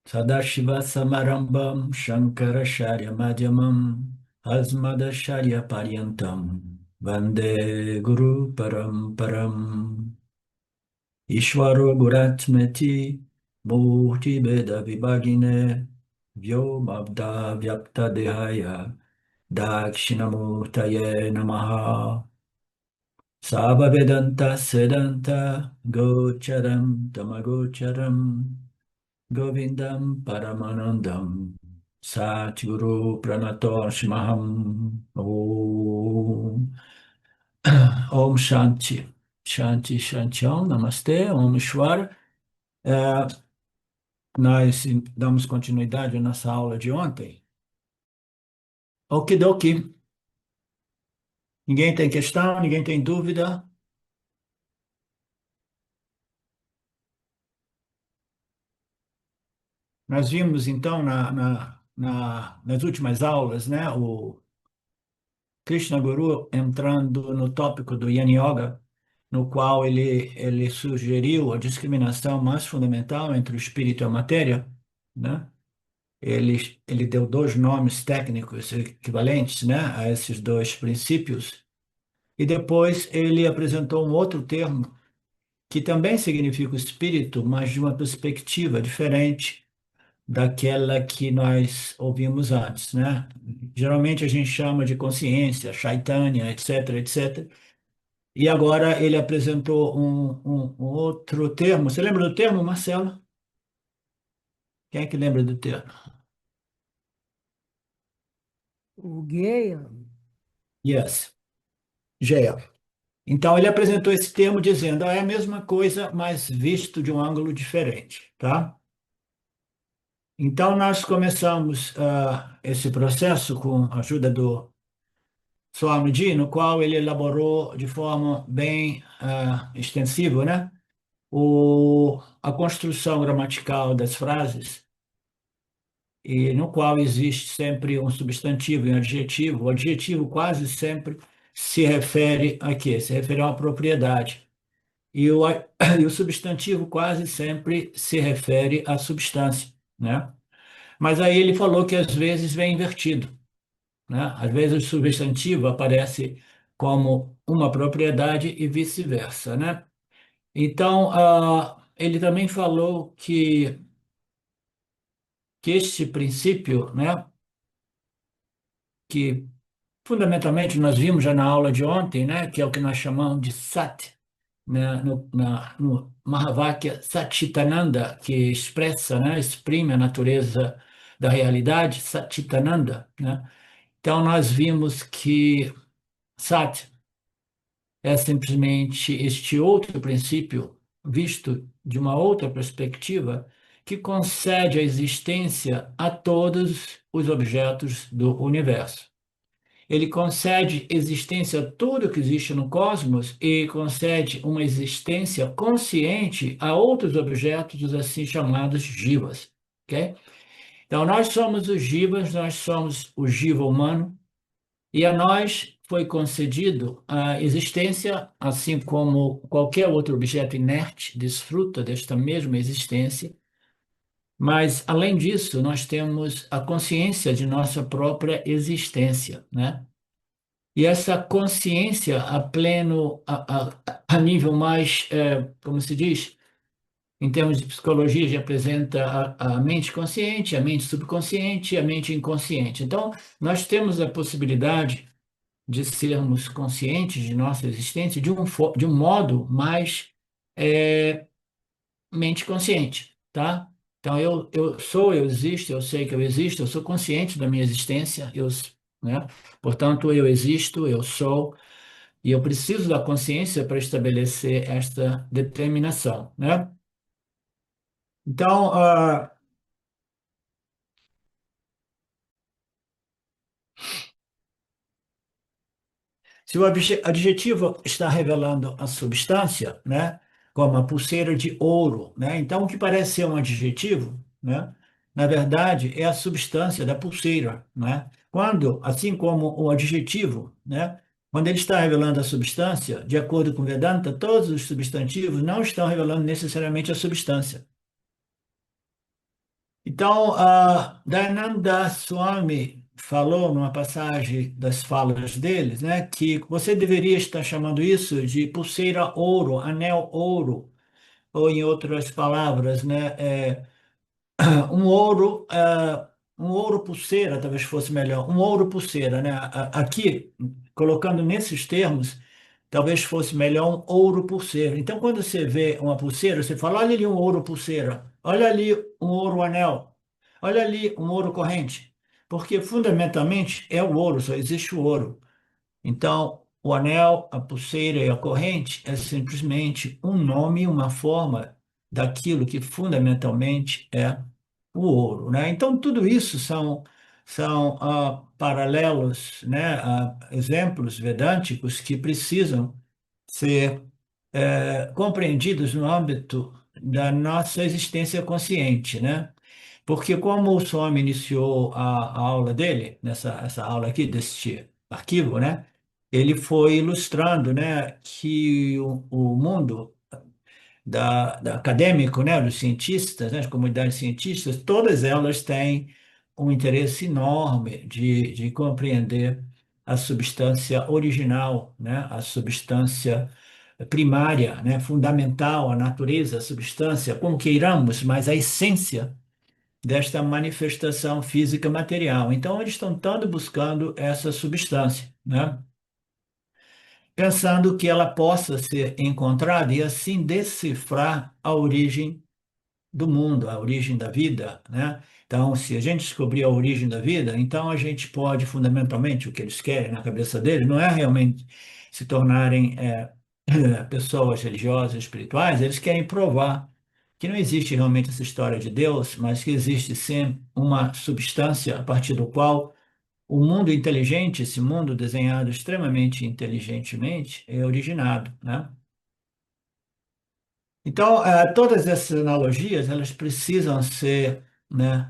Sadashiva Samarambam Shankaracharya Madhyamam Asmadacharya Paryantam Vande Guru Paramparam Ishvaro Guratmeti Murti Beda Vibhagine Vyomabda Vyapta Dehaya Dakshinamurtaye Namaha Sava Vedanta Sedanta Gocharam Tamagocharam Govindam Paramanandam Satguru Pranatoshmaham Om Om Shanti Shanti Shanti Om Namastê Om Ishwara. É, nós damos continuidade à nossa aula de ontem. Okidoki. Ninguém tem questão? Ninguém tem dúvida? Nós vimos então nas últimas aulas, né, o Krishna Guru entrando no tópico do Yin Yoga, no qual ele sugeriu a discriminação mais fundamental entre o espírito e a matéria, né? Ele deu dois nomes técnicos equivalentes, né, a esses dois princípios, e depois ele apresentou um outro termo que também significa o espírito, mas de uma perspectiva diferente daquela que nós ouvimos antes, né? Geralmente a gente chama de consciência, Chaitanya, etc, etc. E agora ele apresentou um outro termo. Você lembra do termo, Marcelo? Quem é que lembra do termo? O gay, Yes, Jaya. Então ele apresentou esse termo dizendo, é a mesma coisa, mas visto de um ângulo diferente, tá? Então nós começamos esse processo com a ajuda do Swamiji, no qual ele elaborou de forma bem extensiva, né? A construção gramatical das frases, e no qual existe sempre um substantivo e um adjetivo. O adjetivo quase sempre se refere a quê? Se refere a uma propriedade. E o substantivo quase sempre se refere à substância, né? Mas aí ele falou que às vezes vem invertido, né? Às vezes o substantivo aparece como uma propriedade e vice-versa, né? Então, ele também falou que este princípio, né, que fundamentalmente nós vimos já na aula de ontem, né, que é o que nós chamamos de Sat, né, no Mahavakya Satchitananda, que expressa, né, exprime a natureza da realidade, Satchitananda, né? Então nós vimos que Sat é simplesmente este outro princípio visto de uma outra perspectiva que concede a existência a todos os objetos do universo. Ele concede existência a tudo que existe no cosmos e concede uma existência consciente a outros objetos, os assim chamados jivas, ok? Então, nós somos os jivas, nós somos o jiva humano, e a nós foi concedido a existência, assim como qualquer outro objeto inerte desfruta desta mesma existência, mas, além disso, nós temos a consciência de nossa própria existência, né? E essa consciência a pleno, a nível mais, como se diz, em termos de psicologia, já apresenta a mente consciente, a mente subconsciente e a mente inconsciente. Então, nós temos a possibilidade de sermos conscientes de nossa existência de um modo mais é, mente consciente, tá? Então, eu existo, eu sei que eu existo, eu sou consciente da minha existência, né? Portanto, eu existo, eu sou, e eu preciso da consciência para estabelecer esta determinação, né? Então, se o adjetivo está revelando a substância, né, como a pulseira de ouro, né, então o que parece ser um adjetivo, né, na verdade é a substância da pulseira, né? Quando, assim como o adjetivo, né, quando ele está revelando a substância, de acordo com Vedanta, todos os substantivos não estão revelando necessariamente a substância. Então, Dayananda Swami falou numa passagem das falas deles, né, que você deveria estar chamando isso de pulseira ouro, anel ouro, ou em outras palavras, né, um ouro, um ouro pulseira, talvez fosse melhor, um ouro pulseira, né? Aqui, colocando nesses termos, talvez fosse melhor um ouro pulseira. Então, quando você vê uma pulseira, você fala, olha ali um ouro pulseira, olha ali um ouro anel, olha ali um ouro corrente, porque fundamentalmente é o ouro, só existe o ouro. Então, o anel, a pulseira e a corrente é simplesmente um nome, uma forma daquilo que fundamentalmente é o ouro, né? Então, tudo isso são paralelos, né, exemplos vedânticos que precisam ser compreendidos no âmbito da nossa existência consciente, né? Porque como o Swami iniciou a aula dele, essa aula aqui, deste arquivo, né? Ele foi ilustrando, né, que o mundo da acadêmico, né, dos cientistas, né, as comunidades cientistas, todas elas têm um interesse enorme de compreender a substância original, né, a substância primária, né, fundamental, a natureza, a substância, como queiramos, mas a essência desta manifestação física material. Então, eles estão tanto buscando essa substância, né? Pensando que ela possa ser encontrada e assim decifrar a origem do mundo, a origem da vida, né? Então, se a gente descobrir a origem da vida, então a gente pode, fundamentalmente, o que eles querem na cabeça deles, não é realmente se tornarem pessoas religiosas, espirituais, eles querem provar que não existe realmente essa história de Deus, mas que existe sim uma substância a partir do qual o mundo inteligente, esse mundo desenhado extremamente inteligentemente, é originado, né? Então, todas essas analogias, elas precisam ser, né,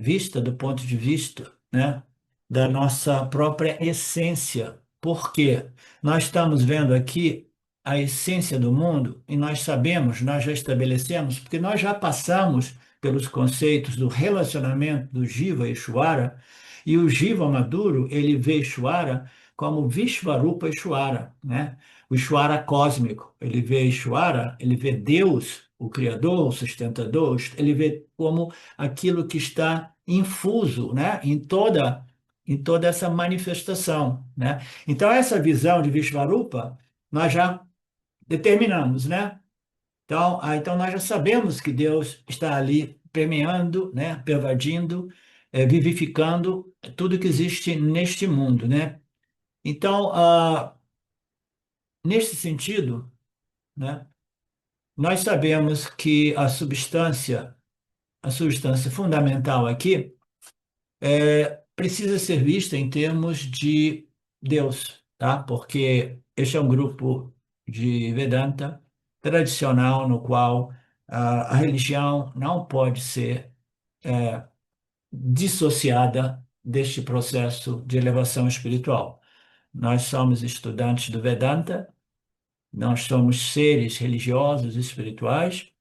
vista do ponto de vista, né, da nossa própria essência. Porque nós estamos vendo aqui a essência do mundo e nós sabemos, nós já estabelecemos, porque nós já passamos pelos conceitos do relacionamento do Jiva e Ishvara, e o Jiva maduro, ele vê Ishvara como Vishvarupa Ishvara, né? O Ishvara cósmico, ele vê Ishvara, ele vê Deus, o Criador, o sustentador, ele vê como aquilo que está infuso, né, em toda essa manifestação, né? Então essa visão de Vishvarupa nós já determinamos, né? Então nós já sabemos que Deus está ali permeando, né, pervadindo, vivificando tudo que existe neste mundo, né? Então, nesse sentido, né, nós sabemos que a substância fundamental aqui precisa ser vista em termos de Deus, tá? Porque este é um grupo de Vedanta tradicional no qual a religião não pode ser dissociada deste processo de elevação espiritual. Nós somos estudantes do Vedanta, nós somos seres religiosos e espirituais,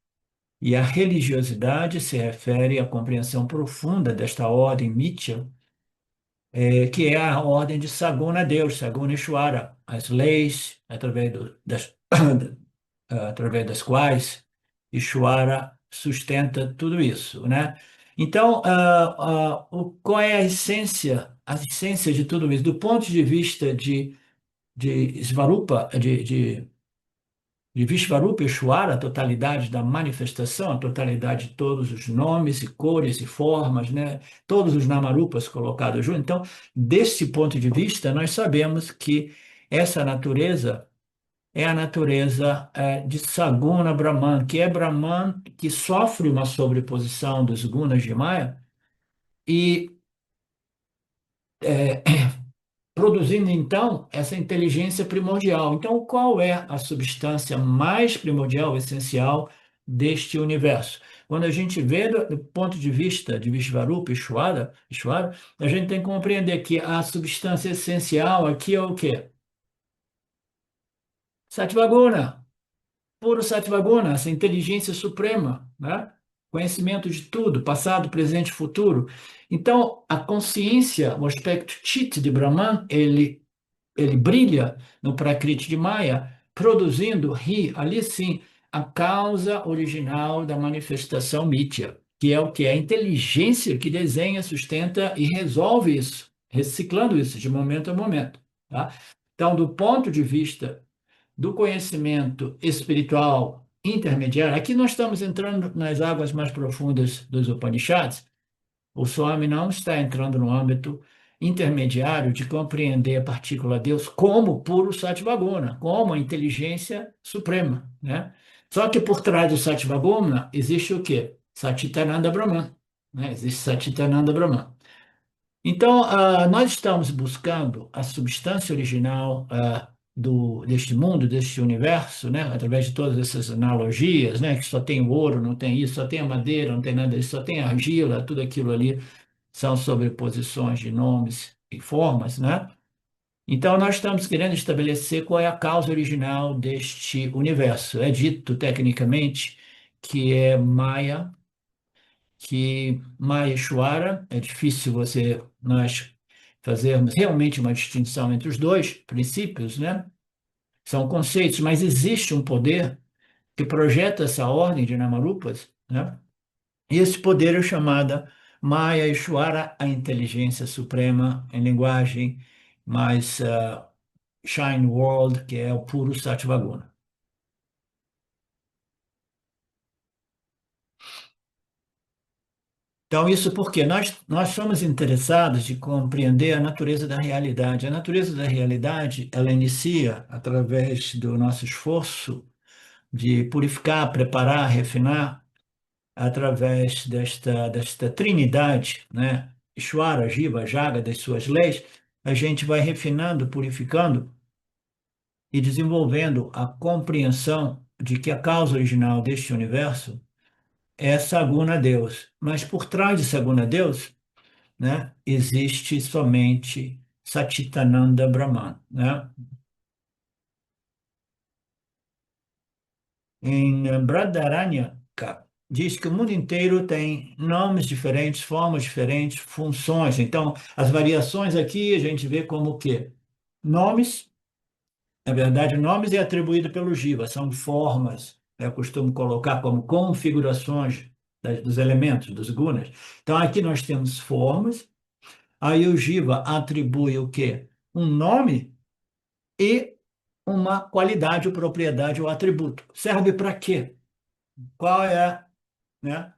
e a religiosidade se refere à compreensão profunda desta ordem Mitya, que é a ordem de Saguna Deus, Saguna Ishvara, as leis através das quais Ishvara sustenta tudo isso, né? Então, qual é a essência de tudo isso? Do ponto de vista de Svarupa, de Vishvarupa Ishvara, a totalidade da manifestação, a totalidade de todos os nomes e cores e formas, né? Todos os Namarupas colocados juntos. Então, desse ponto de vista, nós sabemos que essa natureza é a natureza de Saguna Brahman, que é Brahman que sofre uma sobreposição dos gunas de Maya e produzindo então essa inteligência primordial. Então, qual é a substância mais primordial, essencial deste universo? Quando a gente vê do ponto de vista de Vishvarupa Ishvara, a gente tem que compreender que a substância essencial aqui é o quê? Sattvaguna, puro Sattvaguna, essa inteligência suprema, né? conhecimento de tudo, passado, presente e futuro. Então, a consciência, o aspecto Chit de Brahman, ele brilha no Prakriti de Maya, produzindo, ali sim, a causa original da manifestação Mitya, que é o que? É a inteligência que desenha, sustenta e resolve isso, reciclando isso de momento a momento. Tá? Então, do ponto de vista do conhecimento espiritual intermediário, aqui nós estamos entrando nas águas mais profundas dos Upanishads. O Swami não está entrando no âmbito intermediário de compreender a partícula Deus como puro Satvaguna, como a inteligência suprema, né? Só que por trás do Satvaguna existe o quê? Satchitananda Brahman, né? Existe Satchitananda Brahman. Então, nós estamos buscando a substância original deste mundo, deste universo, né? Através de todas essas analogias, né? Que só tem o ouro, não tem isso, só tem a madeira, não tem nada disso, só tem a argila, tudo aquilo ali são sobreposições de nomes e formas, né? Então, nós estamos querendo estabelecer qual é a causa original deste universo. É dito, tecnicamente, que é Maya, que Maheshwara, é difícil nós fazermos realmente uma distinção entre os dois princípios, né? São conceitos, mas existe um poder que projeta essa ordem de Namarupas, né? E esse poder é chamada Maheshwara, a inteligência suprema, em linguagem mais Shine World, que é o puro Sattvaguna. Então, isso porque nós somos interessados de compreender a natureza da realidade. A natureza da realidade, ela inicia através do nosso esforço de purificar, preparar, refinar, através desta trinidade, né? Ishvara, Jiva, Jaga, das suas leis, a gente vai refinando, purificando e desenvolvendo a compreensão de que a causa original deste universo é Saguna Deus. Mas por trás de Saguna Deus, né, existe somente Satchitananda Brahman, né? Em Bradaranyaka, diz que o mundo inteiro tem nomes diferentes, formas diferentes, funções. Então, as variações aqui a gente vê como o quê? Nomes, na verdade, nomes é atribuído pelo Jiva, são formas, eu costumo colocar como configurações dos elementos, dos gunas. Então, aqui nós temos formas, aí o Jiva atribui o quê? Um nome e uma qualidade, ou propriedade ou atributo. Serve para quê? Qual é, né,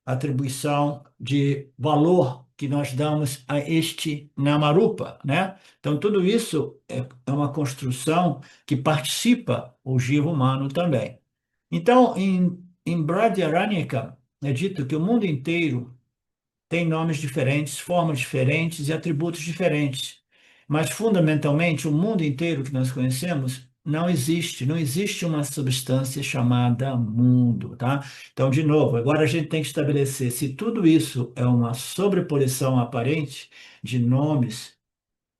a atribuição de valor que nós damos a este Namarupa, né? Então, tudo isso é uma construção que participa o jiva humano também. Então, em Bradyaranyaka, é dito que o mundo inteiro tem nomes diferentes, formas diferentes e atributos diferentes. Mas, fundamentalmente, o mundo inteiro que nós conhecemos não existe uma substância chamada mundo, tá? Então, de novo, agora a gente tem que estabelecer se tudo isso é uma sobreposição aparente de nomes,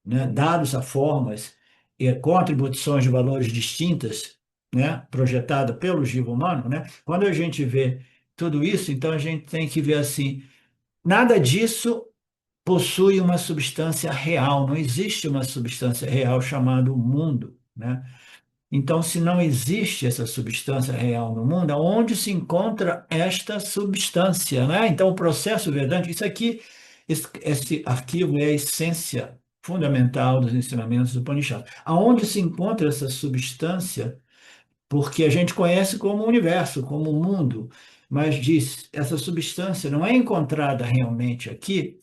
né, dados a formas e com atribuições de valores distintas, né, projetada pelo jiva humano, né? Quando a gente vê tudo isso, então a gente tem que ver assim, nada disso possui uma substância real, não existe uma substância real chamada mundo, né? Então, se não existe essa substância real no mundo, aonde se encontra esta substância, né? Então, o processo Vedanta, isso aqui, esse arquivo é a essência fundamental dos ensinamentos do Upanishad. Aonde se encontra essa substância? Porque a gente conhece como universo, como mundo, mas diz, essa substância não é encontrada realmente aqui,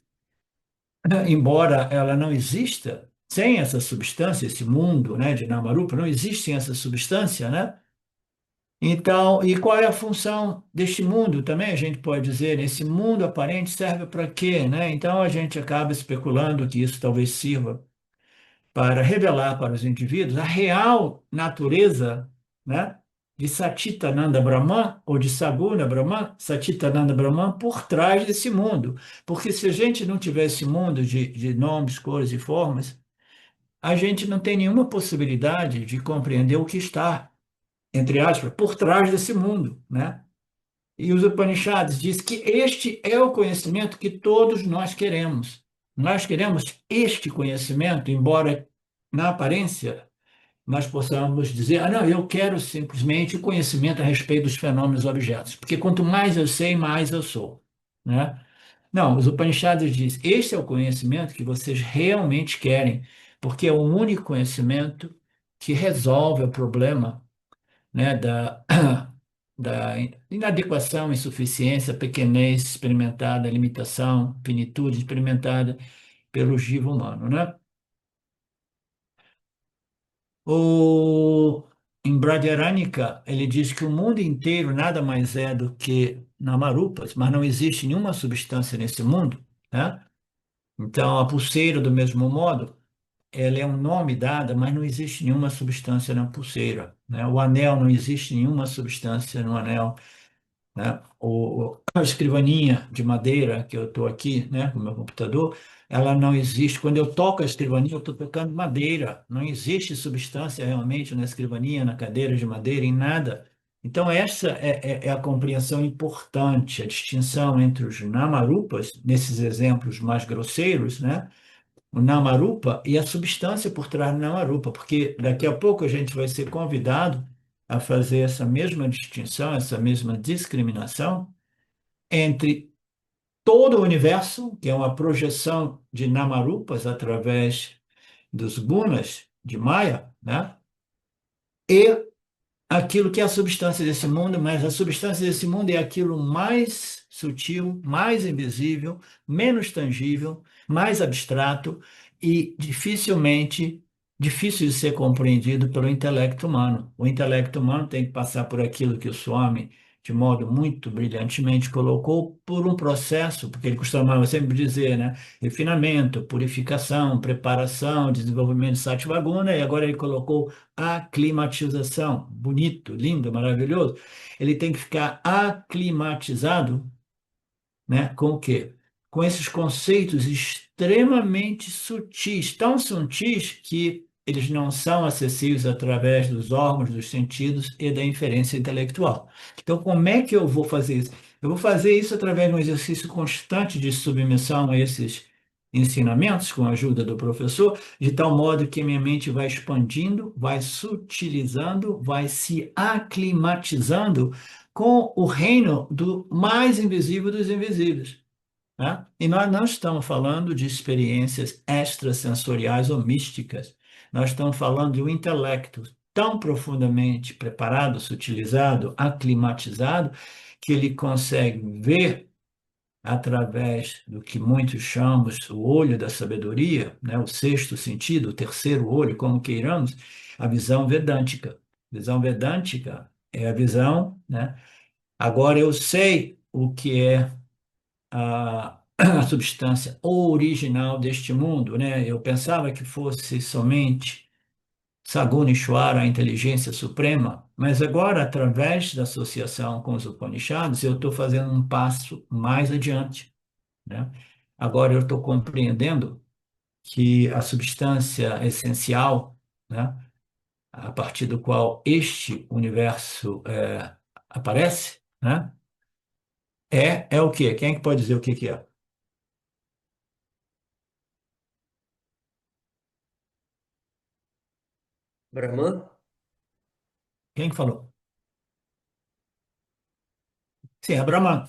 embora ela não exista, sem essa substância, esse mundo, né, de Namarupa, não existe sem essa substância, né? Então, e qual é a função deste mundo também? A gente pode dizer, esse mundo aparente serve para quê, né? Então, a gente acaba especulando que isso talvez sirva para revelar para os indivíduos a real natureza, né, de Satchitananda Brahman ou de Saguna Brahman, Satchitananda Brahman, por trás desse mundo. Porque se a gente não tiver esse mundo de nomes, cores e formas, a gente não tem nenhuma possibilidade de compreender o que está, entre aspas, por trás desse mundo, né? E os Upanishads diz que este é o conhecimento que todos nós queremos. Nós queremos este conhecimento, embora na aparência nós possamos dizer, ah, não, eu quero simplesmente o conhecimento a respeito dos fenômenos objetos, porque quanto mais eu sei, mais eu sou, né? Não, os Upanishads diz, este é o conhecimento que vocês realmente querem, porque é o único conhecimento que resolve o problema, né, da inadequação, insuficiência, pequenez experimentada, limitação, finitude experimentada pelo jiva humano, né? O, em Bradharanyaka, ele diz que o mundo inteiro nada mais é do que namarupas, mas não existe nenhuma substância nesse mundo, né? Então, a pulseira, do mesmo modo, ela é um nome dado, mas não existe nenhuma substância na pulseira, né? O anel, não existe nenhuma substância no anel, né? A escrivaninha de madeira que eu estou aqui, né, com o meu computador, ela não existe. Quando eu toco a escrivaninha, eu estou tocando madeira. Não existe substância realmente na escrivaninha, na cadeira de madeira, em nada. Então, essa é a compreensão importante, a distinção entre os namarupas, nesses exemplos mais grosseiros, né? O namarupa e a substância por trás do namarupa, porque daqui a pouco a gente vai ser convidado a fazer essa mesma distinção, essa mesma discriminação entre todo o universo, que é uma projeção de namarupas através dos gunas de Maya, né? E aquilo que é a substância desse mundo, mas a substância desse mundo é aquilo mais sutil, mais invisível, menos tangível, mais abstrato e difícil de ser compreendido pelo intelecto humano. O intelecto humano tem que passar por aquilo que o Swami, de modo muito brilhantemente, colocou por um processo, porque ele costumava sempre dizer, né? Refinamento, purificação, preparação, desenvolvimento de Sattva-guna, e agora ele colocou aclimatização. Bonito, lindo, maravilhoso. Ele tem que ficar aclimatizado, né? Com o quê? Com esses conceitos extremamente sutis, tão sutis que eles não são acessíveis através dos órgãos, dos sentidos e da inferência intelectual. Então, como é que eu vou fazer isso? Eu vou fazer isso através de um exercício constante de submissão a esses ensinamentos, com a ajuda do professor, de tal modo que minha mente vai expandindo, vai sutilizando, vai se aclimatizando com o reino do mais invisível dos invisíveis, né? E nós não estamos falando de experiências extrasensoriais ou místicas. Nós estamos falando de um intelecto tão profundamente preparado, sutilizado, aclimatizado, que ele consegue ver através do que muitos chamamos o olho da sabedoria, né? O sexto sentido, o terceiro olho, como queiramos, a visão vedântica. Visão vedântica é a visão, né? Agora eu sei o que é a substância original deste mundo, né? Eu pensava que fosse somente Saguna Ishvara, a inteligência suprema, mas agora, através da associação com os Upanishads, eu estou fazendo um passo mais adiante, né? Agora eu estou compreendendo que a substância essencial, né, a partir do qual este universo aparece, né, é o quê? Quem é que pode dizer o que que é? Brahman? Quem que falou? Sim, é Brahman.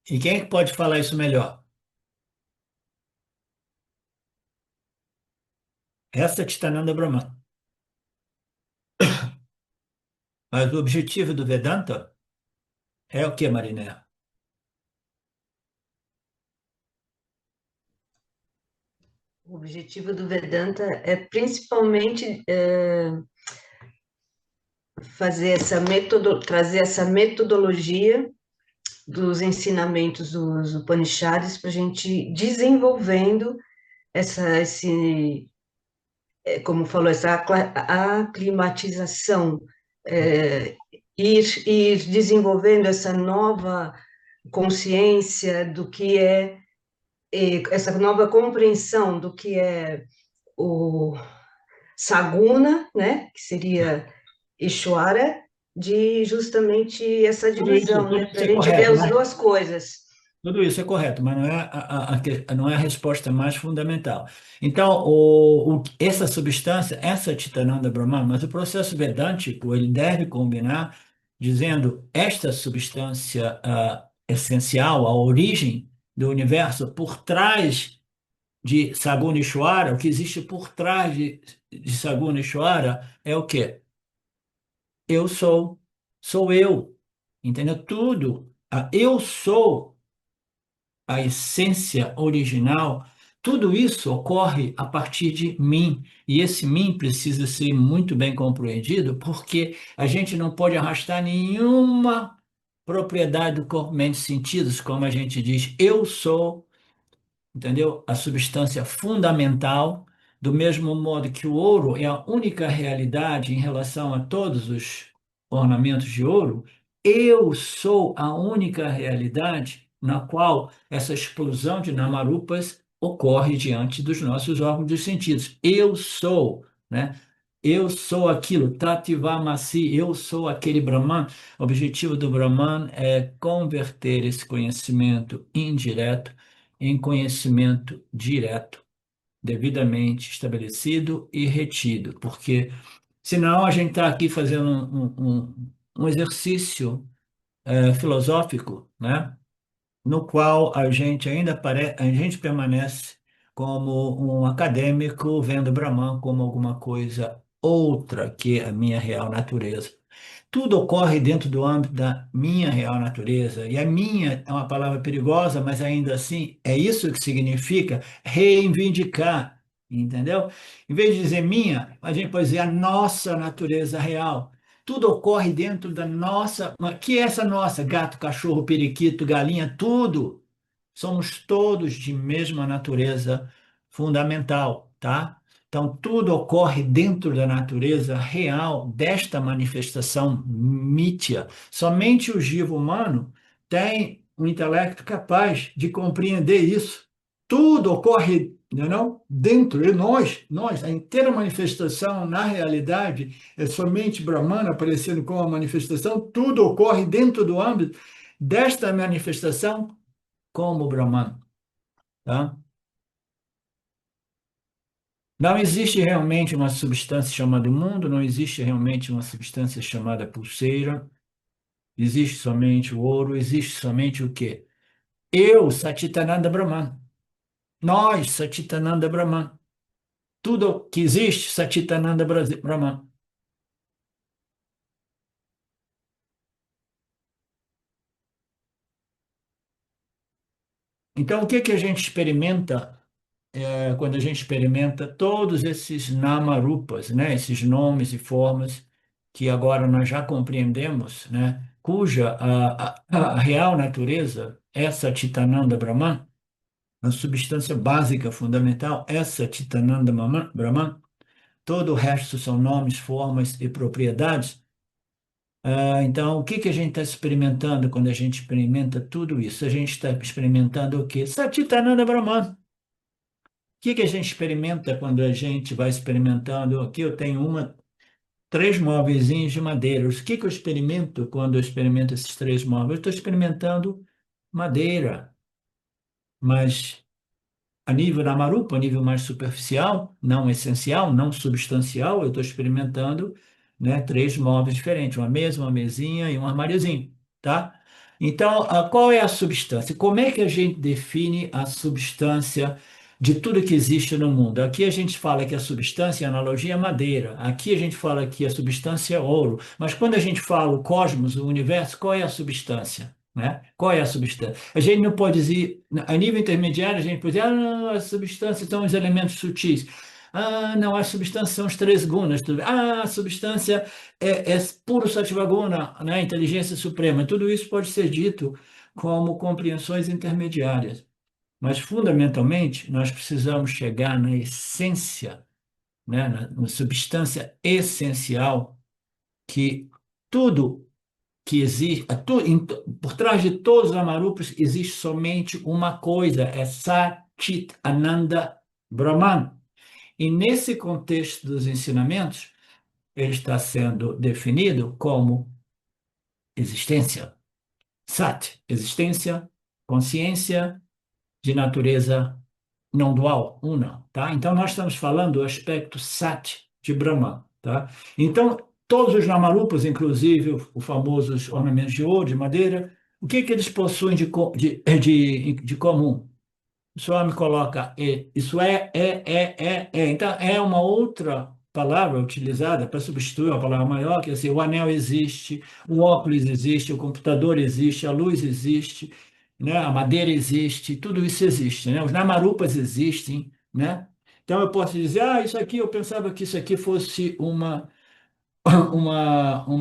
E quem é que pode falar isso melhor? Essa é Chitananda Brahman. Mas o objetivo do Vedanta é o que, Mariné? O objetivo do Vedanta é principalmente trazer essa metodologia dos ensinamentos dos Upanishads para a gente desenvolvendo como falou, essa aclimatização, ir desenvolvendo essa nova consciência do que essa nova compreensão do que é o Saguna, né, que seria Ishvara, de justamente essa divisão, Tudo né? Para isso a é gente ver correto, as mas duas coisas. tudo isso é correto, mas não é não é a resposta mais fundamental. Então, essa substância, essa Chitananda Brahman, mas o processo vedântico, ele deve combinar dizendo esta substância essencial, a origem do universo, por trás de Saguna Ishwara, o que existe por trás de Saguna Ishwara é o quê? Eu sou eu, entendeu? Tudo, eu sou a essência original, tudo isso ocorre a partir de mim. E esse mim precisa ser muito bem compreendido, porque a gente não pode arrastar nenhuma propriedade do corpo, mente e sentidos, como a gente diz, eu sou, entendeu? A substância fundamental, do mesmo modo que o ouro é a única realidade em relação a todos os ornamentos de ouro, eu sou a única realidade na qual essa explosão de namarupas ocorre diante dos nossos órgãos dos sentidos. Eu sou, né? Eu sou aquilo, Tativamasi, eu sou aquele Brahman. O objetivo do Brahman é converter esse conhecimento indireto em conhecimento direto, devidamente estabelecido e retido, porque senão a gente está aqui fazendo um exercício filosófico, né? No qual a gente permanece como um acadêmico vendo Brahman como alguma coisa outra que a minha real natureza. Tudo ocorre dentro do âmbito da minha real natureza. E a minha é uma palavra perigosa, mas ainda assim é isso que significa reivindicar, entendeu? Em vez de dizer minha, a gente pode dizer a nossa natureza real. Tudo ocorre dentro da nossa. Que é essa nossa? Gato, cachorro, periquito, galinha, tudo. Somos todos de mesma natureza fundamental, tá? Então, tudo ocorre dentro da natureza real desta manifestação mítia. Somente o jiva humano tem um intelecto capaz de compreender isso. Tudo ocorre, não? Dentro, e nós, a inteira manifestação na realidade é somente Brahmana aparecendo como a manifestação, tudo ocorre dentro do âmbito desta manifestação como Brahman, tá? Não existe realmente uma substância chamada mundo, não existe realmente uma substância chamada pulseira, existe somente o ouro, existe somente o quê? Eu, Satchitananda Brahman. Nós, Satchitananda Brahman. Tudo que existe, Satchitananda Brahman. Então, o que que a gente experimenta quando a gente experimenta todos esses namarupas, né? Esses nomes e formas que agora nós já compreendemos, né? Cuja a real natureza, essa Chitananda Brahman, a substância básica fundamental, essa Chitananda Brahman, todo o resto são nomes, formas e propriedades. Então, o que que a gente está experimentando quando a gente experimenta tudo isso? A gente está experimentando o quê? Satchitananda Brahman. O que que a gente experimenta quando a gente vai experimentando? Aqui eu tenho três móveis de madeira. O que que eu experimento quando eu experimento esses três móveis? Eu estou experimentando madeira, mas a nível da marupa, a nível mais superficial, não essencial, não substancial, eu estou experimentando, né, três móveis diferentes, uma mesa, uma mesinha e um armáriozinho, tá? Então, qual é a substância? Como é que a gente define a substância de tudo que existe no mundo? Aqui a gente fala que a substância, a analogia é madeira. Aqui a gente fala que a substância é ouro. Mas quando a gente fala o cosmos, o universo, qual é a substância? Né? Qual é a substância? A gente não pode dizer, a nível intermediário, a gente pode dizer, não, as substâncias são os elementos sutis. Não, as substâncias são os três gunas. A substância é puro Sattva-guna, né? Inteligência suprema. Tudo isso pode ser dito como compreensões intermediárias. Mas, fundamentalmente, nós precisamos chegar na essência, né? Na substância essencial que tudo que existe, por trás de todos os Amarupas existe somente uma coisa, é Satchit Ananda Brahman. E nesse contexto dos ensinamentos, ele está sendo definido como existência. Sat, existência, consciência de natureza não dual, una, tá? Então, nós estamos falando do aspecto Sat de Brahman, tá? Então, todos os Namarupas, inclusive o famosos ornamentos de ouro, de madeira, o que que eles possuem de comum? O Swami coloca e. Isso é. Então, é uma outra palavra utilizada para substituir uma palavra maior, que é assim, o anel existe, o óculos existe, o computador existe, a luz existe, né? A madeira existe, tudo isso existe, né? Os namarupas existem, né? Então, eu posso dizer, isso aqui, eu pensava que isso aqui fosse uma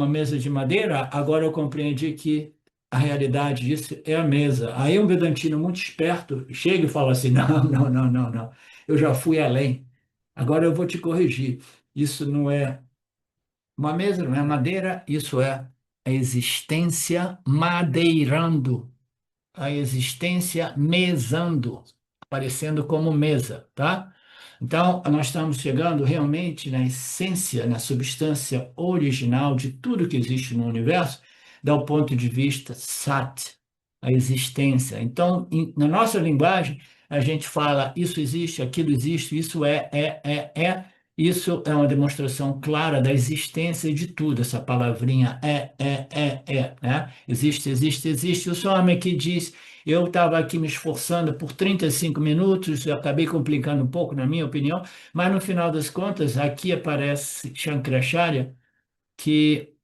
mesa de madeira, agora eu compreendi que a realidade disso é a mesa. Aí um vedantino muito esperto chega e fala assim: não, não, não, não, não, eu já fui além. Agora eu vou te corrigir. Isso não é uma mesa, não é madeira, isso é a existência madeirando, a existência mesando, aparecendo como mesa, tá? Então, nós estamos chegando realmente na essência, na substância original de tudo que existe no universo, do ponto de vista Sat, a existência. Então, na nossa linguagem, a gente fala isso existe, aquilo existe, isso é. Isso é uma demonstração clara da existência de tudo, essa palavrinha né? Existe, existe, existe. O Swami que diz eu estava aqui me esforçando por 35 minutos, eu acabei complicando um pouco, na minha opinião, mas no final das contas, aqui aparece Shankaracharya, que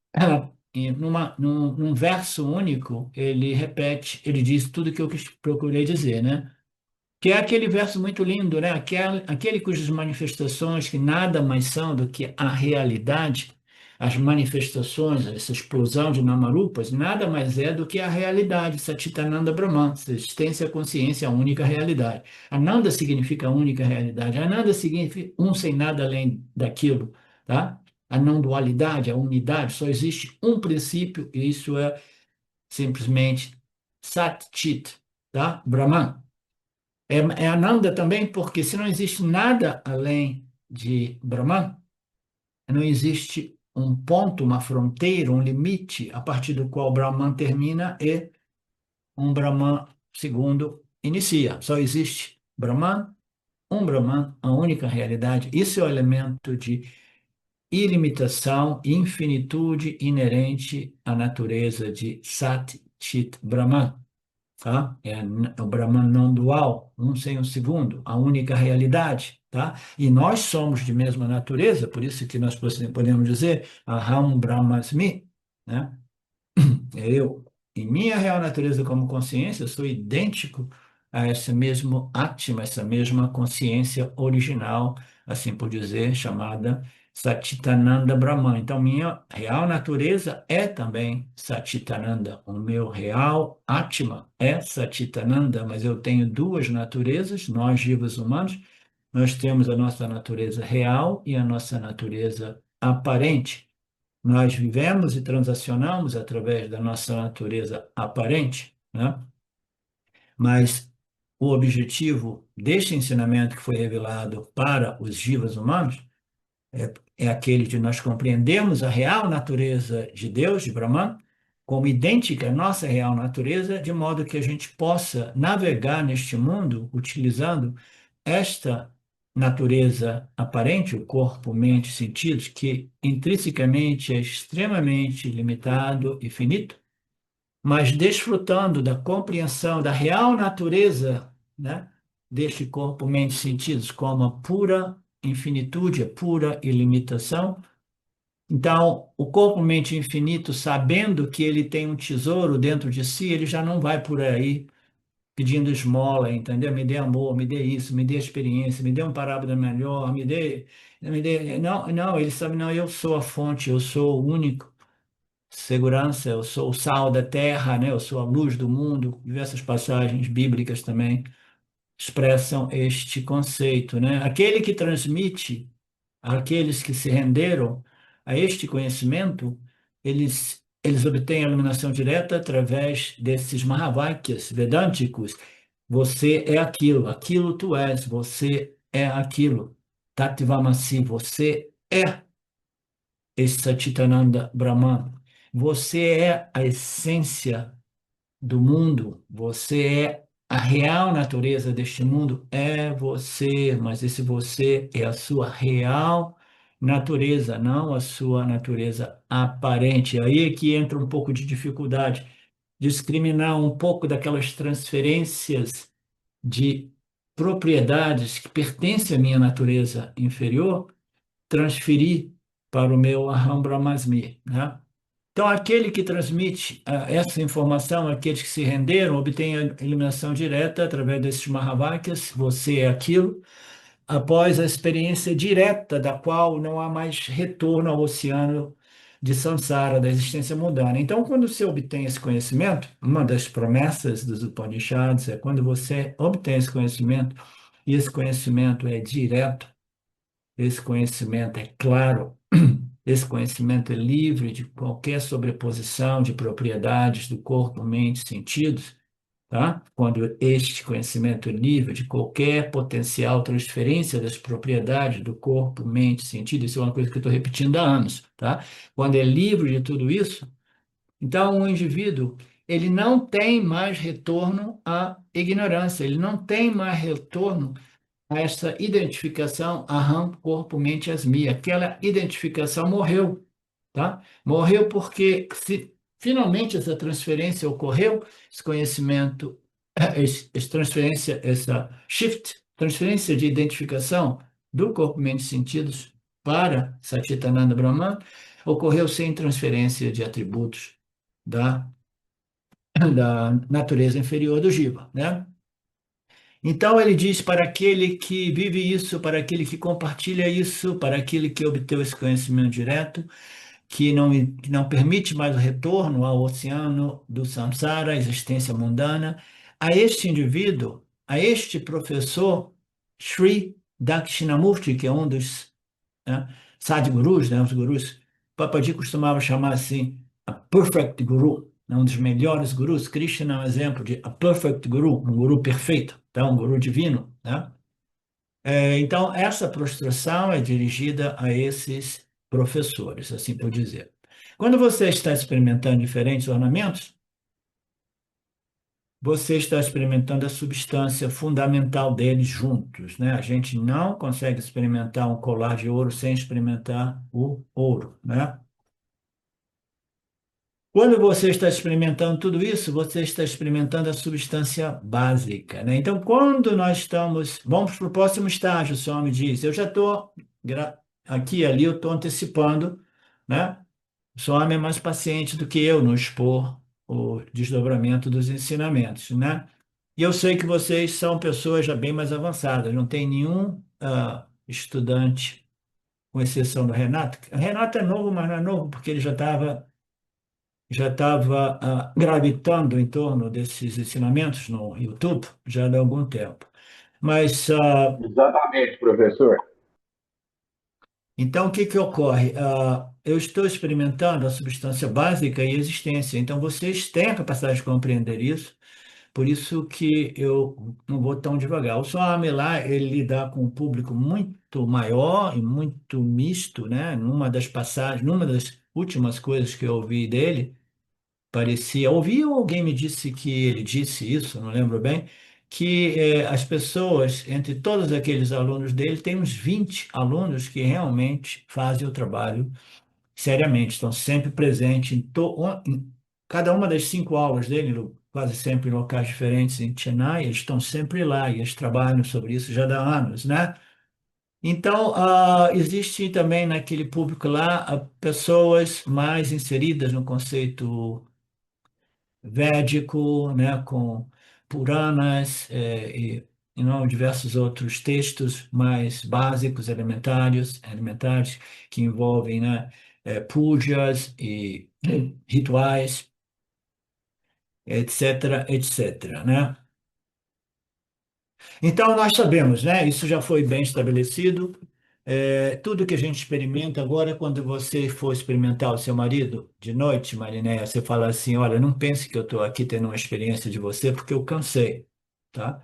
num verso único, ele repete, ele diz tudo que eu procurei dizer, né? Que é aquele verso muito lindo, né? Aquele cujas manifestações que nada mais são do que a realidade, as manifestações, essa explosão de Namarupas, nada mais é do que a realidade, Satchitananda Brahman, essa existência, consciência, a única realidade. Ananda significa a única realidade. Ananda significa um sem nada além daquilo, tá? A não dualidade, a unidade, só existe um princípio e isso é simplesmente Sat Chit, tá? Brahman. É Ananda também, porque se não existe nada além de Brahman, não existe um ponto, uma fronteira, um limite a partir do qual Brahman termina e um Brahman segundo inicia. Só existe Brahman, a única realidade. Isso é o elemento de ilimitação e infinitude inerente à natureza de Sat Chit Brahman, tá? É o Brahman não dual, um sem o segundo, a única realidade, tá? E nós somos de mesma natureza, por isso que nós podemos dizer Aham Brahmasmi, né? Eu, em minha real natureza como consciência, sou idêntico a esse mesmo Atma, essa mesma consciência original, assim por dizer, chamada Satchitananda Brahman. Então, minha real natureza é também Satchitananda. O meu real Atma é Satchitananda, mas eu tenho duas naturezas, nós, vivos humanos, nós temos a nossa natureza real e a nossa natureza aparente. Nós vivemos e transacionamos através da nossa natureza aparente, né? Mas o objetivo deste ensinamento que foi revelado para os jivas humanos é aquele de nós compreendermos a real natureza de Deus, de Brahman, como idêntica à nossa real natureza, de modo que a gente possa navegar neste mundo utilizando esta natureza aparente, o corpo, mente, sentidos, que intrinsecamente é extremamente limitado e finito, mas desfrutando da compreensão da real natureza, né, deste corpo, mente, sentidos, como a pura infinitude, a pura ilimitação. Então, o corpo, mente infinito, sabendo que ele tem um tesouro dentro de si, ele já não vai por aí pedindo esmola, entendeu? Me dê amor, me dê isso, me dê experiência, me dê um parábola melhor, me dê. Não, não, ele sabe, não, eu sou a fonte, eu sou o único segurança, eu sou o sal da terra, né? Eu sou a luz do mundo. Diversas passagens bíblicas também expressam este conceito, né? Aquele que transmite àqueles que se renderam a este conhecimento, eles obtêm a iluminação direta através desses Mahavakyas vedânticos. Você é aquilo, aquilo tu és, você é aquilo. Tatvamasi, você é esse Satchitananda Brahman. Você é a essência do mundo, você é a real natureza deste mundo, é você, mas esse você é a sua real natureza, não a sua natureza aparente. Aí é que entra um pouco de dificuldade, discriminar um pouco daquelas transferências de propriedades que pertencem à minha natureza inferior, transferir para o meu Aham Brahmasmi, né? Então, aquele que transmite essa informação, aqueles que se renderam, obtêm a eliminação direta através desses Mahavakyas, você é aquilo, após a experiência direta da qual não há mais retorno ao oceano de samsara, da existência mundana. Então, quando você obtém esse conhecimento, uma das promessas dos Upanishads é quando você obtém esse conhecimento, e esse conhecimento é direto, esse conhecimento é claro, esse conhecimento é livre de qualquer sobreposição de propriedades do corpo, mente, sentidos, tá? Quando este conhecimento é livre de qualquer potencial transferência das propriedades do corpo, mente, sentido, isso é uma coisa que eu estou repetindo há anos, tá? Quando é livre de tudo isso, então o indivíduo ele não tem mais retorno à ignorância, ele não tem mais retorno essa identificação aham, corpo, mente, asmi. Aquela identificação morreu, tá? Morreu porque se finalmente essa transferência ocorreu, esse conhecimento, essa transferência, essa shift, transferência de identificação do corpo, mente e sentidos para Satchitananda Brahman, ocorreu sem transferência de atributos da, da natureza inferior do Jiva, né? Então ele diz para aquele que vive isso, para aquele que compartilha isso, para aquele que obteve esse conhecimento direto, que não permite mais o retorno ao oceano do samsara, a existência mundana, a este indivíduo, a este professor, Sri Dakshinamurti, que é um dos, né, Sadhgurus, né, os gurus, Papaji costumava chamar assim, a perfect guru, né, um dos melhores gurus. Krishna é um exemplo de a perfect guru, um guru perfeito, tá, um guru divino, né? Então, essa prostração é dirigida a esses professores, assim por dizer. Quando você está experimentando diferentes ornamentos, você está experimentando a substância fundamental deles juntos, né? A gente não consegue experimentar um colar de ouro sem experimentar o ouro, né? Quando você está experimentando tudo isso, você está experimentando a substância básica, né? Então, quando nós estamos, vamos para o próximo estágio, o senhor me diz, eu já estou aqui e ali, eu estou antecipando, né? O senhor é mais paciente do que eu no expor o desdobramento dos ensinamentos, né? E eu sei que vocês são pessoas já bem mais avançadas, não tem nenhum estudante, com exceção do Renato. O Renato é novo, mas não é novo, porque ele já estava gravitando em torno desses ensinamentos no YouTube já há algum tempo. Mas, Exatamente, professor. então, o que que ocorre? Eu estou experimentando a substância básica e a existência, então vocês têm a capacidade de compreender isso, por isso que eu não vou tão devagar. O Swami lá, ele lida com um público muito maior e muito misto, né? Numa das passagens, numa das últimas coisas que eu ouvi dele, parecia, ouvi ou alguém me disse que ele disse isso, não lembro bem, que as pessoas, entre todos aqueles alunos dele, tem uns 20 alunos que realmente fazem o trabalho seriamente, estão sempre presentes em cada uma das 5 aulas dele, quase sempre em locais diferentes em Chennai, eles estão sempre lá e eles trabalham sobre isso já há anos, né? Então, existe também naquele público lá pessoas mais inseridas no conceito védico, né, com Puranas e não, diversos outros textos mais básicos, elementares, que envolvem, né, pujas e rituais, etc., etc., né? Então, nós sabemos, né? Isso já foi bem estabelecido. Tudo que a gente experimenta agora, quando você for experimentar o seu marido de noite, Marinéia, você fala assim: olha, não pense que eu estou aqui tendo uma experiência de você, porque eu cansei, tá?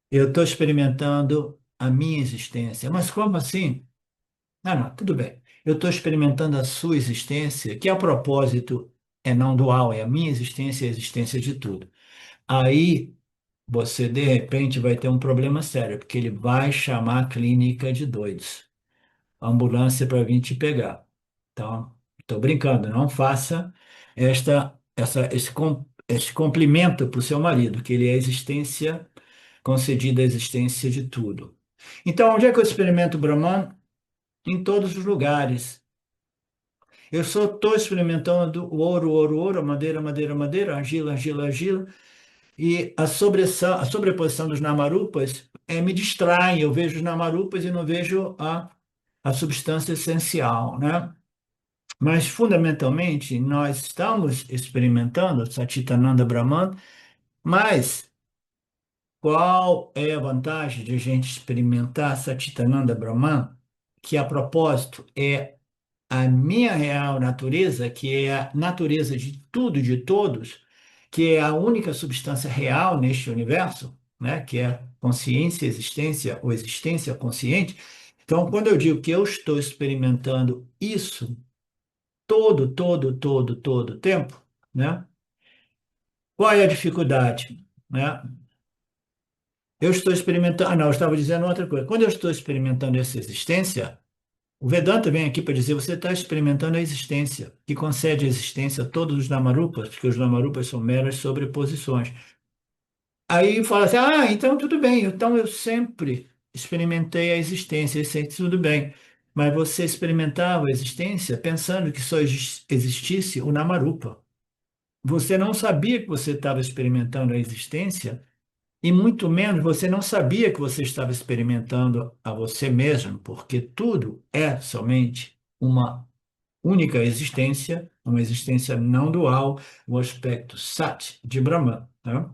Eu estou experimentando a minha existência. Mas como assim? Não, não, tudo bem. Eu estou experimentando a sua existência, que a propósito é não dual, é a minha existência e a existência de tudo. Aí você, de repente, vai ter um problema sério, porque ele vai chamar a clínica de doidos, a ambulância para vir te pegar. Então, estou brincando, não faça esse cumprimento para o seu marido, que ele é a existência concedida, a existência de tudo. Então, onde é que eu experimento o Brahman? Em todos os lugares. Eu só estou experimentando o ouro, ouro, ouro, a madeira, madeira, madeira, argila, argila, argila, e a sobreposição dos namarupas me distrai. Eu vejo os namarupas e não vejo a substância essencial, né? Mas, fundamentalmente, nós estamos experimentando Satchitananda Brahman, mas qual é a vantagem de a gente experimentar Satchitananda Brahman, que, a propósito, é a minha real natureza, que é a natureza de tudo e de todos, que é a única substância real neste universo, né? Que é consciência, existência ou existência consciente. Então, quando eu digo que eu estou experimentando isso todo tempo, né? Qual é a dificuldade, né? Eu estou experimentando, não, eu estava dizendo outra coisa. Quando eu estou experimentando essa existência, o Vedanta vem aqui para dizer, você está experimentando a existência, que concede a existência a todos os Namarupas, porque os Namarupas são meras sobreposições. Aí fala assim, então tudo bem, então eu sempre experimentei a existência, isso aí tudo bem. Mas você experimentava a existência pensando que só existisse o Namarupa. Você não sabia que você estava experimentando a existência, e muito menos você não sabia que você estava experimentando a você mesmo, porque tudo é somente uma única existência, uma existência não dual, o aspecto Sat de Brahman, né?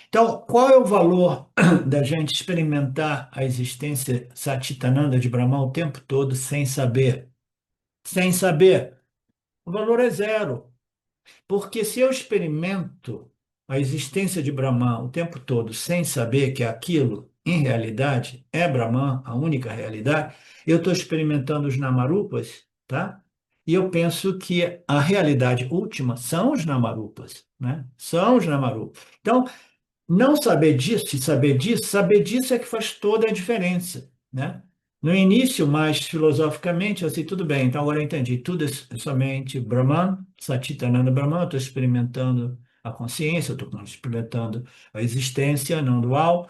Então, qual é o valor da gente experimentar a existência Satchitananda de Brahman o tempo todo sem saber? Sem saber. O valor é zero. Porque se eu experimento a existência de Brahman o tempo todo sem saber que aquilo, em realidade, é Brahman, a única realidade, eu estou experimentando os Namarupas, tá? E eu penso que a realidade última são os Namarupas, né? São os Namarupas. Então, não saber disso e saber disso é que faz toda a diferença, né? No início, mais filosoficamente, eu sei, tudo bem, então agora eu entendi, tudo é somente Brahman, Satchitananda Brahman, eu estou experimentando a consciência, eu estou experimentando a existência não dual,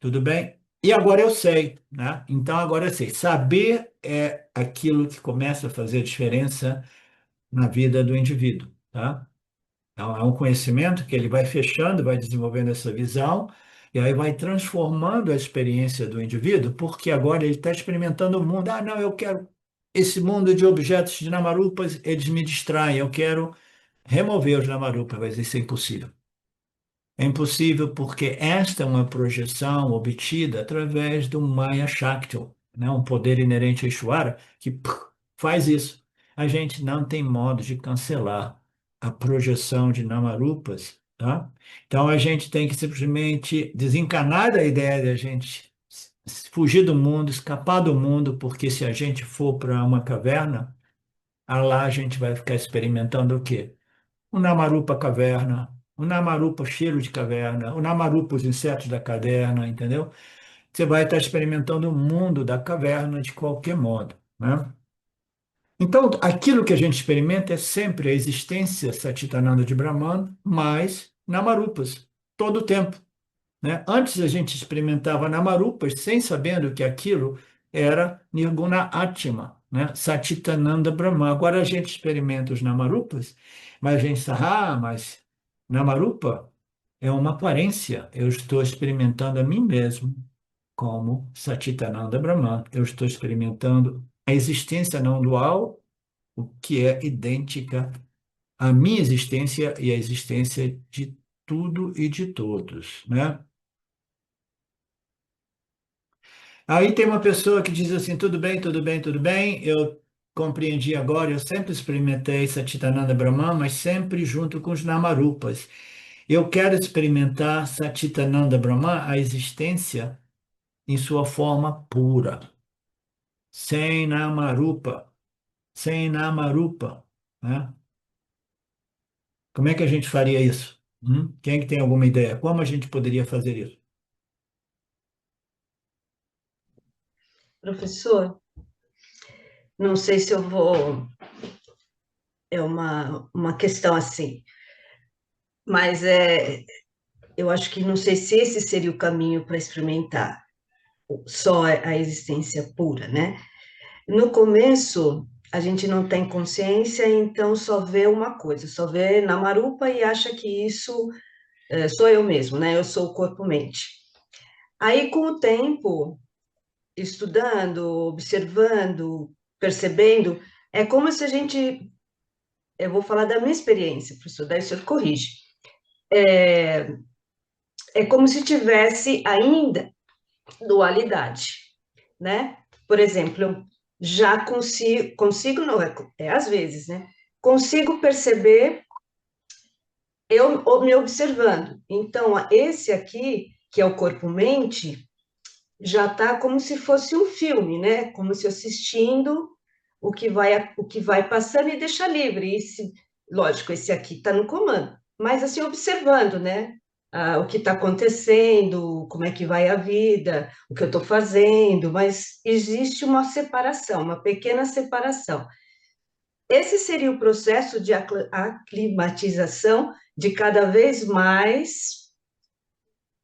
tudo bem? E agora eu sei, né? Então agora eu sei. Saber é aquilo que começa a fazer diferença na vida do indivíduo, tá? Então, é um conhecimento que ele vai fechando, vai desenvolvendo essa visão, e aí vai transformando a experiência do indivíduo, porque agora ele está experimentando o mundo. Não, eu quero esse mundo de objetos de Namarupas, eles me distraem, eu quero remover os Namarupas, mas isso é impossível. É impossível porque esta é uma projeção obtida através do Maya Shakti, né? Um poder inerente a Ishvara que faz isso. A gente não tem modo de cancelar a projeção de Namarupas, tá? Então a gente tem que simplesmente desencanar da ideia de a gente fugir do mundo, escapar do mundo, porque se a gente for para uma caverna, lá a gente vai ficar experimentando o quê? O Namarupa caverna, o Namarupa cheiro de caverna, o Namarupa os insetos da caverna, entendeu? Você vai estar experimentando o mundo da caverna de qualquer modo, né? Então, aquilo que a gente experimenta é sempre a existência Satchitananda de Brahman mais Namarupas, todo o tempo, né? Antes a gente experimentava Namarupas sem sabendo que aquilo era Nirguna Atma, né? Satchitananda Brahma. Agora a gente experimenta os Namarupas, mas a gente sabe, mas Namarupa é uma aparência. Eu estou experimentando a mim mesmo como Satchitananda Brahma. Eu estou experimentando a existência não dual, o que é idêntica à minha existência e à existência de tudo e de todos, né? Aí tem uma pessoa que diz assim: tudo bem, tudo bem, tudo bem, eu compreendi agora, eu sempre experimentei Satchitananda Brahman, mas sempre junto com os Namarupas. Eu quero experimentar Satchitananda Brahman, a existência em sua forma pura, sem Namarupa, sem Namarupa, né? Como é que a gente faria isso? Quem é que tem alguma ideia? Como a gente poderia fazer isso? Professor, não sei se eu vou. É uma questão assim, mas eu acho que não sei se esse seria o caminho para experimentar só a existência pura, né? No começo, a gente não tem consciência, então só vê uma coisa, só vê na marupa e acha que isso sou eu mesmo, né? Eu sou o corpo-mente. Aí, com o tempo, estudando, observando, percebendo, é como se a gente. Eu vou falar da minha experiência, professor, daí o senhor corrige. É como se tivesse ainda dualidade, né? Por exemplo, eu já consigo não, é às vezes, né? Consigo perceber eu me observando. Então, esse aqui, que é o corpo-mente, já está como se fosse um filme, né? Como se assistindo o que vai passando e deixa livre. Lógico, esse aqui está no comando, mas assim, observando, né? O que está acontecendo, como é que vai a vida, o que eu estou fazendo, mas existe uma separação, uma pequena separação. Esse seria o processo de aclimatização de cada vez mais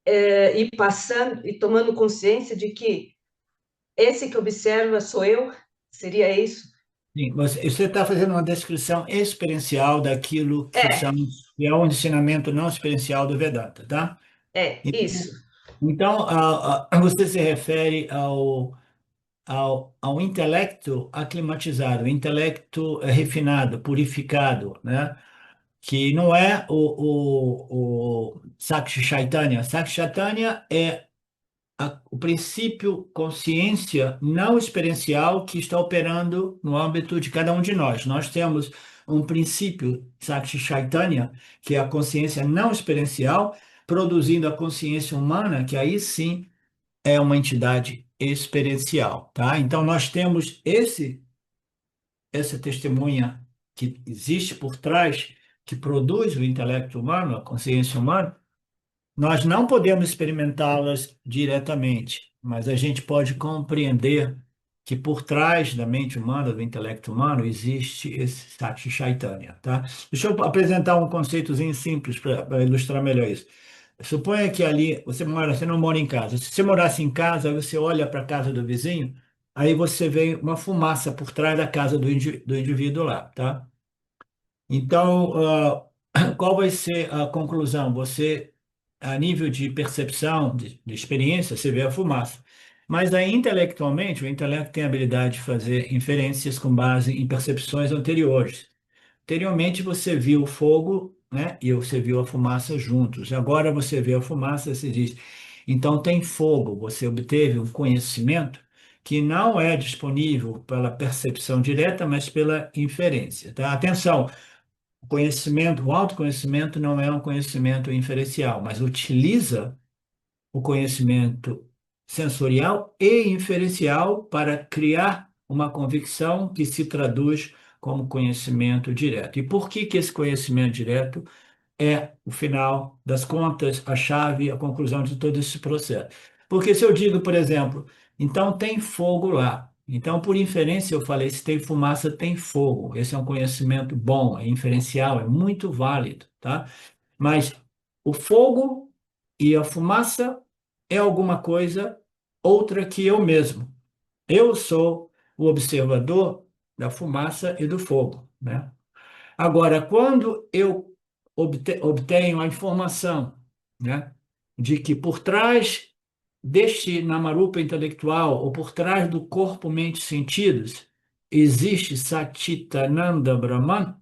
e passando e tomando consciência de que esse que observa sou eu? Seria isso? Sim, você está fazendo uma descrição experiencial daquilo É, que é o ensinamento não experiencial do Vedanta, tá? isso. Então, você se refere ao intelecto aclimatizado, o intelecto refinado, purificado, né? Que não é o Sakshi Chaitanya. Sakshi Chaitanya é o princípio consciência não experiencial que está operando no âmbito de cada um de nós. Nós temos um princípio Sakshi Chaitanya, que é a consciência não experiencial, produzindo a consciência humana, que aí sim é uma entidade experiencial, tá? Então nós temos essa testemunha que existe por trás, que produz o intelecto humano, a consciência humana. Nós não podemos experimentá-las diretamente, mas a gente pode compreender que por trás da mente humana, do intelecto humano, existe esse Sati Chaitanya, tá? Deixa eu apresentar um conceitozinho simples para ilustrar melhor isso. Suponha que ali você não mora em casa. Se você morasse em casa, aí você olha para a casa do vizinho, aí você vê uma fumaça por trás da casa do indivíduo lá, tá? Então, qual vai ser a conclusão? Você, a nível de percepção, de experiência, você vê a fumaça. Mas aí, intelectualmente, o intelecto tem a habilidade de fazer inferências com base em percepções anteriores. Anteriormente, você viu o fogo, né, e você viu a fumaça juntos. Agora você vê a fumaça, você diz, então tem fogo. Você obteve um conhecimento que não é disponível pela percepção direta, mas pela inferência, tá? Atenção! O conhecimento, o autoconhecimento não é um conhecimento inferencial, mas utiliza o conhecimento sensorial e inferencial para criar uma convicção que se traduz como conhecimento direto. E por que que esse conhecimento direto é, o final das contas, a chave, a conclusão de todo esse processo? Porque se eu digo, por exemplo, então tem fogo lá. Então, por inferência, eu falei, se tem fumaça, tem fogo. Esse é um conhecimento bom, é inferencial, é muito válido, tá? Mas o fogo e a fumaça é alguma coisa outra que eu mesmo. Eu sou o observador da fumaça e do fogo, né? Agora, quando eu obtenho a informação, né, de que por trás deste namarupa intelectual, ou por trás do corpo, mente, sentidos, existe Satchitananda Brahman,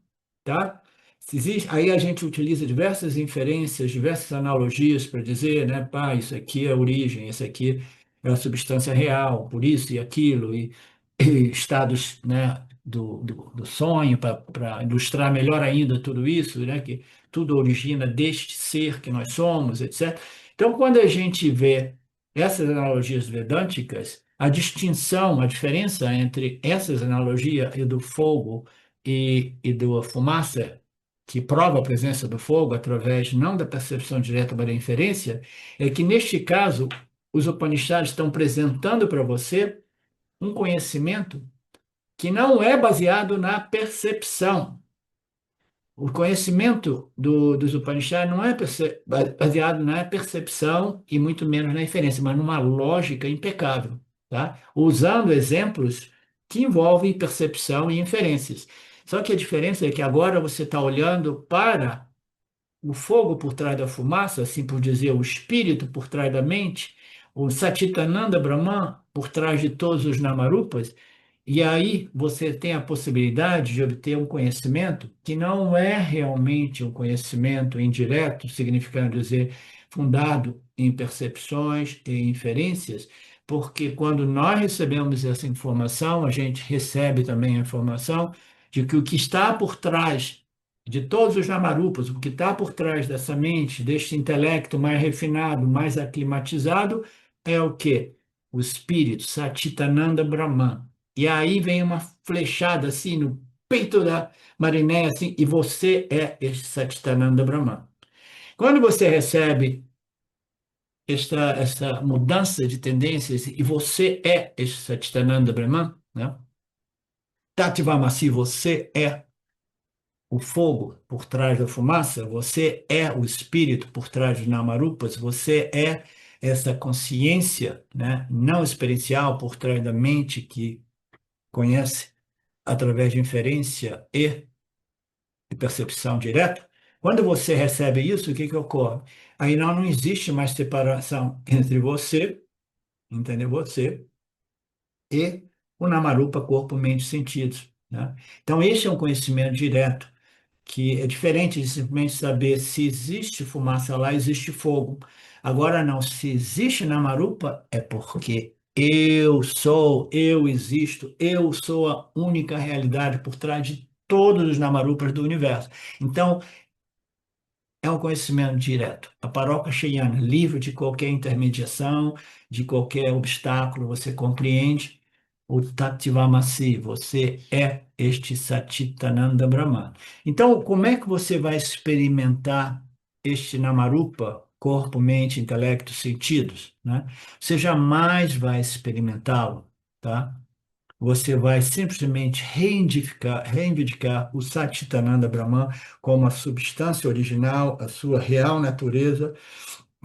tá? Se existe, aí a gente utiliza diversas inferências, diversas analogias para dizer, né, pá, isso aqui é a origem, isso aqui é a substância real, por isso e aquilo, e estados, né, do sonho, para ilustrar melhor ainda tudo isso, né, que tudo origina deste ser que nós somos, etc. Então, quando a gente vê essas analogias vedânticas, a distinção, a diferença entre essas analogias e do fogo e da fumaça que prova a presença do fogo através não da percepção direta, mas da inferência, é que, neste caso, os Upanishads estão apresentando para você um conhecimento que não é baseado na percepção. O conhecimento dos Upanishads não é baseado na percepção e muito menos na inferência, mas numa lógica impecável, tá? Usando exemplos que envolvem percepção e inferências. Só que a diferença é que agora você está olhando para o fogo por trás da fumaça, assim por dizer, o espírito por trás da mente, o Satchitananda Brahman por trás de todos os Namarupas, e aí você tem a possibilidade de obter um conhecimento que não é realmente um conhecimento indireto, significando dizer, fundado em percepções e inferências, porque quando nós recebemos essa informação, a gente recebe também a informação de que o que está por trás de todos os Namarupas, o que está por trás dessa mente, deste intelecto mais refinado, mais aclimatizado, é o quê? O espírito, Satchitananda Brahman. E aí vem uma flechada assim no peito da Marinéia, assim, e você é este Satchitananda Brahman. Quando você recebe essa mudança de tendências e você é este Satchitananda Brahman, né? Tatvamasi, você é o fogo por trás da fumaça, você é o espírito por trás dos Namarupas, você é essa consciência, né, não experiencial por trás da mente que conhece através de inferência e de percepção direta. Quando você recebe isso, o que que ocorre? Aí não existe mais separação entre você, entendeu? Você e o Namarupa, corpo, mente, sentidos, né? Então, esse é um conhecimento direto, que é diferente de simplesmente saber se existe fumaça lá, existe fogo. Agora não, se existe Namarupa, é porque eu sou, eu existo, eu sou a única realidade por trás de todos os Namarupas do universo. Então, é um conhecimento direto. A Paroca Cheyana, livre de qualquer intermediação, de qualquer obstáculo, você compreende o Tatvamasi, você é este Satchitananda Brahman. Então, como é que você vai experimentar este Namarupa, corpo, mente, intelecto, sentidos, né? Você jamais vai experimentá-lo, tá? Você vai simplesmente reivindicar o Satchitananda Brahman como a substância original, a sua real natureza,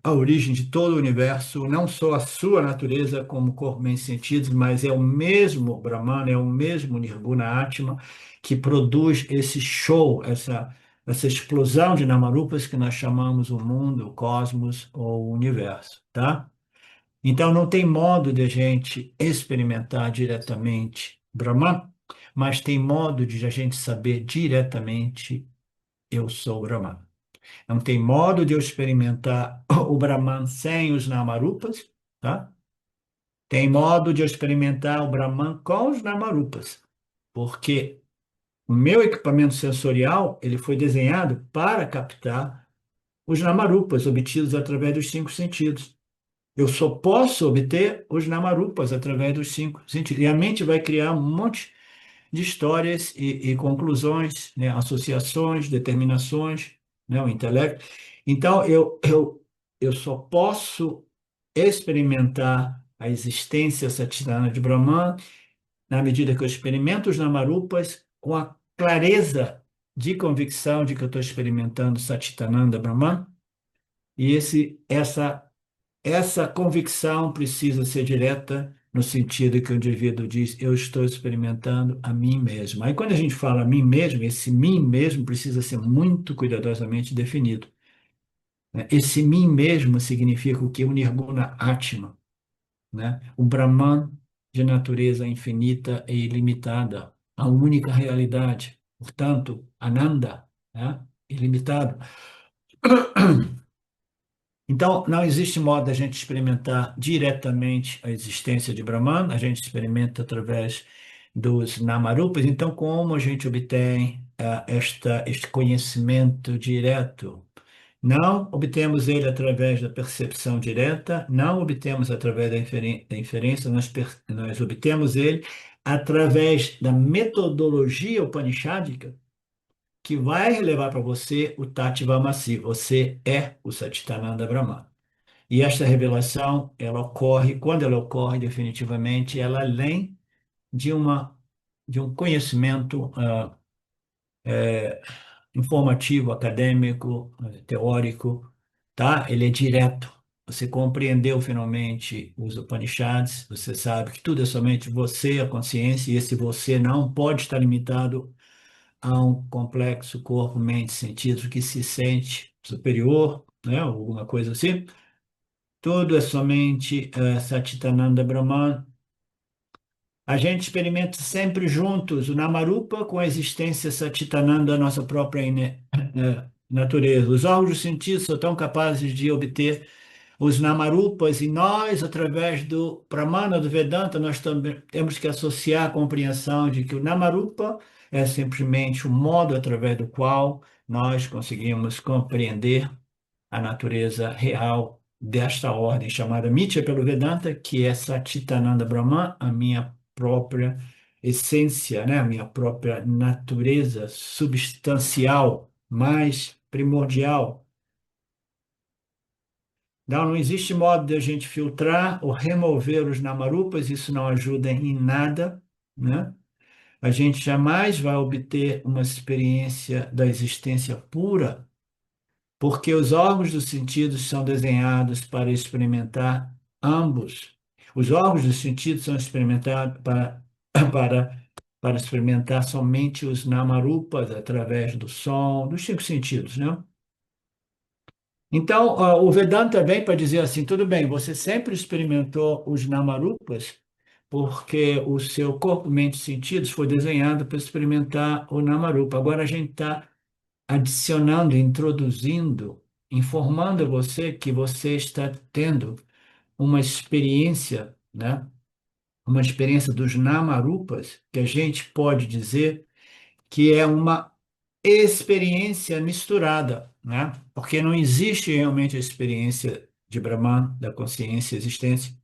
a origem de todo o universo, não só a sua natureza como corpo em sentidos, mas é o mesmo Brahman, é o mesmo Nirguna Atma que produz esse show, essa explosão de Namarupas que nós chamamos o mundo, o cosmos ou o universo, tá? Então, não tem modo de a gente experimentar diretamente Brahman, mas tem modo de a gente saber diretamente eu sou Brahman. Não tem modo de eu experimentar o Brahman sem os Namarupas, tá? Tem modo de eu experimentar o Brahman com os Namarupas, porque o meu equipamento sensorial ele foi desenhado para captar os Namarupas obtidos através dos cinco sentidos. Eu só posso obter os Namarupas através dos cinco sentidos. E a mente vai criar um monte de histórias e conclusões, né? Associações, determinações, né? O intelecto. Então, eu só posso experimentar a existência satitana de Brahman na medida que eu experimento os Namarupas com a clareza de convicção de que eu estou experimentando Satchitananda Brahman. E essa convicção precisa ser direta no sentido que o indivíduo diz, eu estou experimentando a mim mesmo. Aí, quando a gente fala a mim mesmo, esse mim mesmo precisa ser muito cuidadosamente definido, né? Esse mim mesmo significa o que? O Nirguna Atma, né? O Brahman de natureza infinita e ilimitada, a única realidade, portanto, Ananda, né? Ilimitado. Então, não existe modo da gente experimentar diretamente a existência de Brahman, a gente experimenta através dos Namarupas. Então, como a gente obtém este conhecimento direto? Não obtemos ele através da percepção direta, não obtemos através da inferência, nós obtemos ele através da metodologia upanishádica, que vai levar para você o Tattva-masi. Você é o Satchitananda Brahman. E esta revelação, ela ocorre, quando ela ocorre definitivamente, ela além de de um conhecimento informativo, acadêmico, teórico, tá? Ele é direto. Você compreendeu finalmente os Upanishads, você sabe que tudo é somente você, a consciência, e esse você não pode estar limitado a um complexo corpo, mente, sentido que se sente superior, né? Alguma coisa assim. Tudo é somente Satchitananda Brahman. A gente experimenta sempre juntos o Namarupa com a existência Satchitananda, a nossa própria natureza. Os órgãos dos sentidos são tão capazes de obter os Namarupas e nós, através do Pramana, do Vedanta, nós também temos que associar a compreensão de que o Namarupa é simplesmente o modo através do qual nós conseguimos compreender a natureza real desta ordem chamada Mitya pelo Vedanta, que é Satchitananda Brahman, a minha própria essência, né? A minha própria natureza substancial, mais primordial. Não existe modo de a gente filtrar ou remover os namarupas, isso não ajuda em nada, né? A gente jamais vai obter uma experiência da existência pura, porque os órgãos dos sentidos são desenhados para experimentar ambos. Os órgãos dos sentidos são experimentados para, para experimentar somente os namarupas através do som, dos cinco sentidos, né? Então, o Vedanta vem para dizer assim, tudo bem, você sempre experimentou os namarupas, porque o seu corpo, mente e sentidos foi desenhado para experimentar o namarupa. Agora a gente está adicionando, introduzindo, informando você que você está tendo uma experiência, né? Uma experiência dos namarupas, que a gente pode dizer que é uma experiência misturada, né? Porque não existe realmente a experiência de Brahman, da consciência, existência,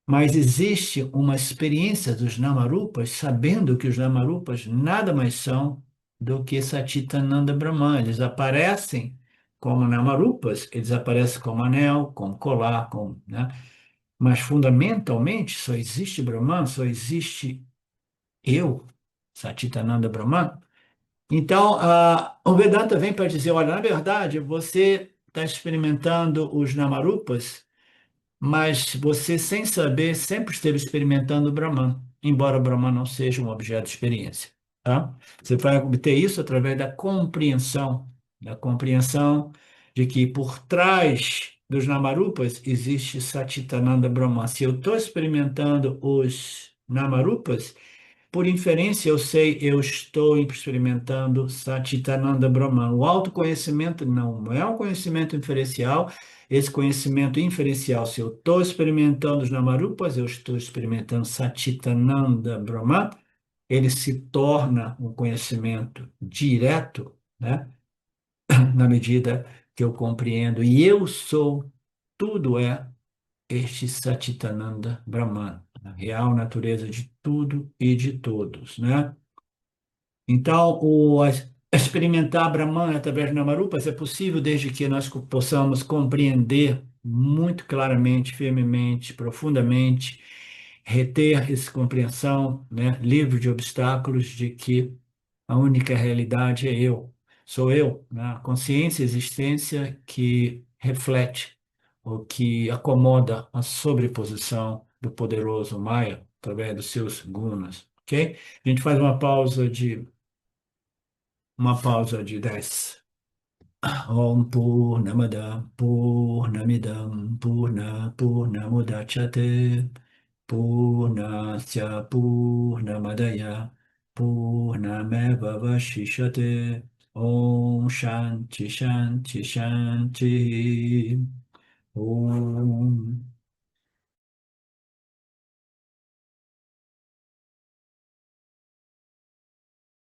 mas existe uma experiência dos Namarupas, sabendo que os Namarupas nada mais são do que Satchitananda Brahman. Eles aparecem como Namarupas, eles aparecem como anel, como colar, como, né? Mas fundamentalmente só existe Brahman, só existe eu, Satchitananda Brahman. Então, o Vedanta vem para dizer, olha, na verdade, você está experimentando os Namarupas, mas você, sem saber, sempre esteve experimentando o Brahman, embora o Brahman não seja um objeto de experiência, tá? Você vai obter isso através da compreensão de que por trás dos Namarupas existe Satchitananda Brahman. Se eu estou experimentando os Namarupas, por inferência, eu sei, eu estou experimentando Satchitananda Brahman. O autoconhecimento não é um conhecimento inferencial. Esse conhecimento inferencial, se eu estou experimentando os Namarupas, eu estou experimentando Satchitananda Brahman, ele se torna um conhecimento direto, né? Na medida que eu compreendo. E eu sou, tudo é este Satchitananda Brahman, a real natureza de tudo e de todos, né? Então, experimentar Brahman através de Namarupas é possível desde que nós possamos compreender muito claramente, firmemente, profundamente, reter essa compreensão, né, livre de obstáculos, de que a única realidade é eu, sou eu, né? A consciência, a existência que reflete ou que acomoda a sobreposição do poderoso Maya através dos seus gunas, ok? A gente faz uma pausa de 10. Om Purnamada Purnamidam Purnamudachyate Purnasya Purnamadaya Purnameva Vashishate Om Shanti Shanti Shanti Om